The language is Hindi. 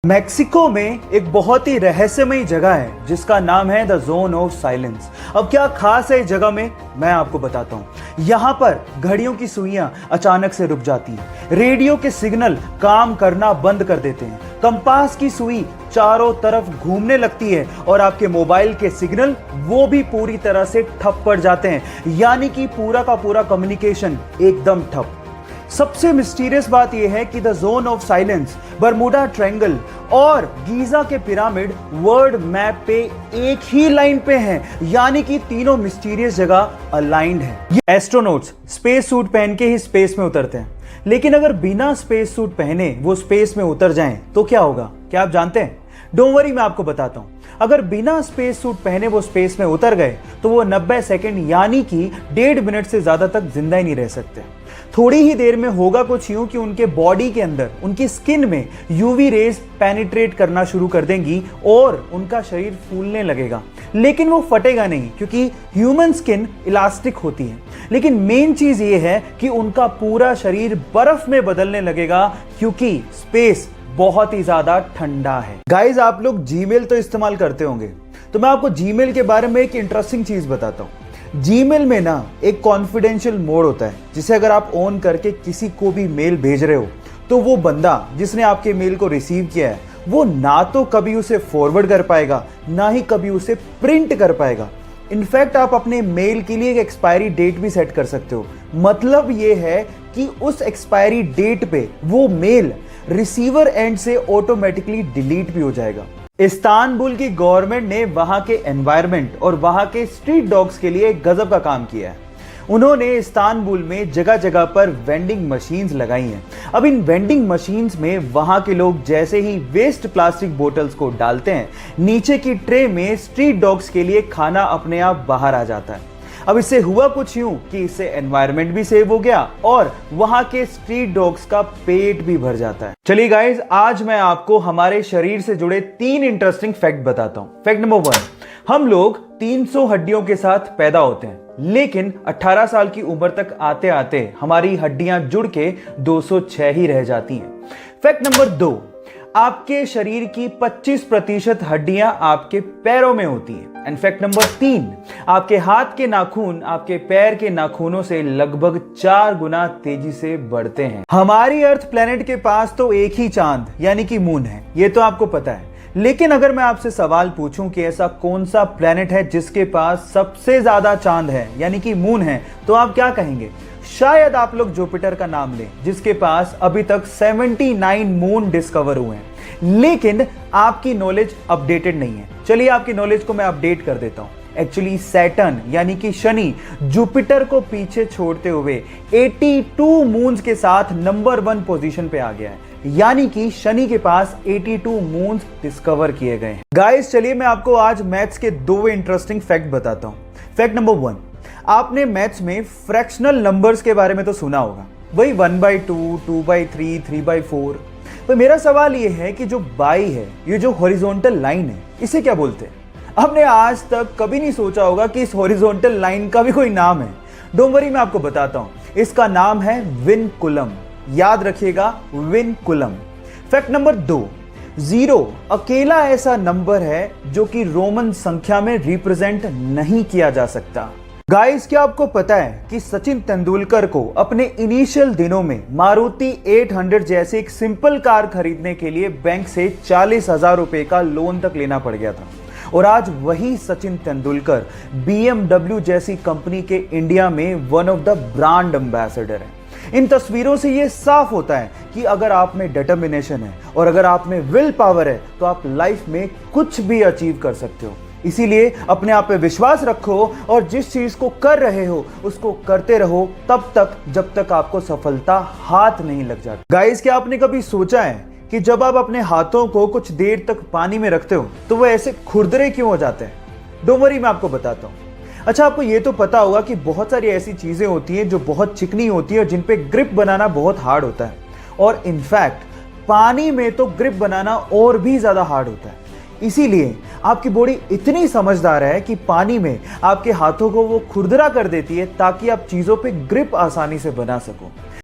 मेक्सिको में एक बहुत ही रहस्यमयी जगह है जिसका नाम है द जोन ऑफ साइलेंस। अब क्या खास है इस जगह में, मैं आपको बताता हूँ। यहाँ पर घड़ियों की सुइयां अचानक से रुक जाती हैं, रेडियो के सिग्नल काम करना बंद कर देते हैं, कंपास की सुई चारों तरफ घूमने लगती है और आपके मोबाइल के सिग्नल वो भी पूरी तरह से ठप पड़ जाते हैं, यानी कि पूरा का पूरा कम्युनिकेशन एकदम ठप। सबसे मिस्टीरियस बात यह है कि the zone of silence, Bermuda triangle और गीजा के पिरामिड वर्ल्ड मैप पे एक ही लाइन पे हैं, यानी कि तीनों मिस्टीरियस जगह अलाइंड हैं। ये एस्ट्रोनॉट्स स्पेस सूट पहन के ही स्पेस में उतरते हैं, लेकिन अगर बिना स्पेस सूट पहने वो स्पेस में उतर जाएं तो क्या होगा, क्या आप जानते हैं? डोंट वरी, मैं आपको बताता हूं। अगर बिना स्पेस सूट पहने वो स्पेस में उतर गए तो वो 90 सेकंड यानी कि 1.5 मिनट से ज्यादा तक जिंदा ही नहीं रह सकते। थोड़ी ही देर में होगा कुछ यूं कि उनके बॉडी के अंदर, उनकी स्किन में यूवी रेज पेनिट्रेट करना शुरू कर देंगी और उनका शरीर फूलने लगेगा, लेकिन वो फटेगा नहीं क्योंकि ह्यूमन स्किन इलास्टिक होती है। लेकिन मेन चीज ये है कि उनका पूरा शरीर बर्फ में बदलने लगेगा क्योंकि स्पेस बहुत ही ज्यादा ठंडा है। गाइस, आप लोग जीमेल तो इस्तेमाल करते होंगे, तो मैं आपको जीमेल के बारे में एक इंटरेस्टिंग चीज बताता हूं। जीमेल में ना एक कॉन्फिडेंशियल मोड होता है, जिसे अगर आप ऑन करके किसी को भी मेल भेज रहे हो तो वो बंदा जिसने आपके मेल को रिसीव किया है वो ना तो कभी उसे फॉरवर्ड कर पाएगा, ना ही कभी उसे प्रिंट कर पाएगा। इनफैक्ट आप अपने मेल के लिए एक एक्सपायरी डेट भी सेट कर सकते हो। मतलब ये है कि उस एक्सपायरी डेट पे वो मेल रिसीवर एंड से ऑटोमेटिकली डिलीट भी हो जाएगा। इस्तांबुल की गवर्नमेंट ने वहां के एनवायरनमेंट और वहां के स्ट्रीट डॉग्स के लिए गजब का काम किया है। उन्होंने इस्तांबुल में जगह जगह पर वेंडिंग मशीन्स लगाई हैं। अब इन वेंडिंग मशीन्स में वहां के लोग जैसे ही वेस्ट प्लास्टिक बोतल्स को डालते हैं, नीचे की ट्रे में स्ट्रीट डॉग्स के लिए खाना अपने आप बाहर आ जाता है। अब इससे हुआ कुछ यूं कि इससे एनवायरनमेंट भी सेव हो गया और वहां के स्ट्रीट डॉग्स का पेट भी भर जाता है। चलिए गाइस, आज मैं आपको हमारे शरीर से जुड़े 3 इंटरेस्टिंग फैक्ट बताता हूं। फैक्ट नंबर 1, हम लोग 300 हड्डियों के साथ पैदा होते हैं, लेकिन 18 साल की उम्र तक आते आते हमारी हड्डियां जुड़ के 206 ही रह जाती हैं। फैक्ट नंबर 2, आपके शरीर की 25% हड्डियां आपके पैरों में होती हैं। एंड फैक्ट नंबर 3, आपके हाथ के नाखून आपके पैर के नाखूनों से लगभग 4 गुना तेजी से बढ़ते हैं। हमारी अर्थ प्लेनेट के पास तो एक ही चांद यानी कि मून है, ये तो आपको पता है। लेकिन अगर मैं आपसे सवाल पूछूं कि ऐसा कौन सा प्लेनेट है जिसके पास सबसे ज्यादा चांद है यानी कि मून है, तो आप क्या कहेंगे? शायद आप लोग जुपिटर का नाम लें, जिसके पास अभी तक 79 मून डिस्कवर हुए हैं। लेकिन आपकी नॉलेज अपडेटेड नहीं है। चलिए आपकी नॉलेज को मैं अपडेट कर देता हूं। एक्चुअली सैटर्न यानी कि शनि जुपिटर को पीछे छोड़ते हुए 82 मून्स के साथ नंबर 1 पोजीशन पे आ गया है, यानी कि शनि के पास 82 मून्स डिस्कवर किए गए हैं। गाइस, चलिए मैं आपको आज मैथ्स के 2 इंटरेस्टिंग फैक्ट बताता हूं। फैक्ट नंबर 1, आपने मैथ्स में फ्रैक्शनल नंबर्स के बारे में तो सुना होगा, वही 1/2, 2/3, 3/4। तो मेरा सवाल ये है कि जो बाई है, ये जो हॉरिजॉन्टल लाइन है, इसे क्या बोलते हैं? आपने आज तक कभी नहीं सोचा होगा कि इस हॉरिजॉन्टल लाइन का भी कोई नाम है। डोंट वरी, मैं आपको बताता हूं। इसका नाम है विनकुलम। याद रखिएगा, विनकुलम। फैक्ट नंबर 2, 0 अकेला ऐसा नंबर है जो कि रोमन संख्या में रिप्रेजेंट नहीं किया जा सकता। गाइस, क्या आपको पता है कि सचिन तेंदुलकर को अपने इनिशियल दिनों में मारुति 800 जैसी एक सिंपल कार खरीदने के लिए बैंक से 40,000 रुपए का लोन तक लेना पड़ गया था, और आज वही सचिन तेंदुलकर BMW जैसी कंपनी के इंडिया में one of the brand ambassador है। इन तस्वीरों से यह साफ होता है कि अगर आप में डिटर्मिनेशन है और अगर आप में विल पावर है तो आप लाइफ में कुछ भी अचीव कर सकते हो। इसीलिए अपने आप पे विश्वास रखो और जिस चीज को कर रहे हो उसको करते रहो तब तक जब तक आपको सफलता हाथ नहीं लग जाती। गाइस, क्या आपने कभी सोचा है कि जब आप अपने हाथों को कुछ देर तक पानी में रखते हो तो वो ऐसे खुरदरे क्यों हो जाते हैं? डोंट वरी, मैं आपको बताता हूँ। अच्छा, आपको ये तो पता होगा कि बहुत सारी ऐसी चीजें होती हैं जो बहुत चिकनी होती है और जिन पे ग्रिप बनाना बहुत हार्ड होता है, और इनफैक्ट पानी में तो ग्रिप बनाना और भी ज्यादा हार्ड होता है। इसीलिए आपकी बॉडी इतनी समझदार है कि पानी में आपके हाथों को वो खुरदरा कर देती है ताकि आप चीजों पे ग्रिप आसानी से बना सको।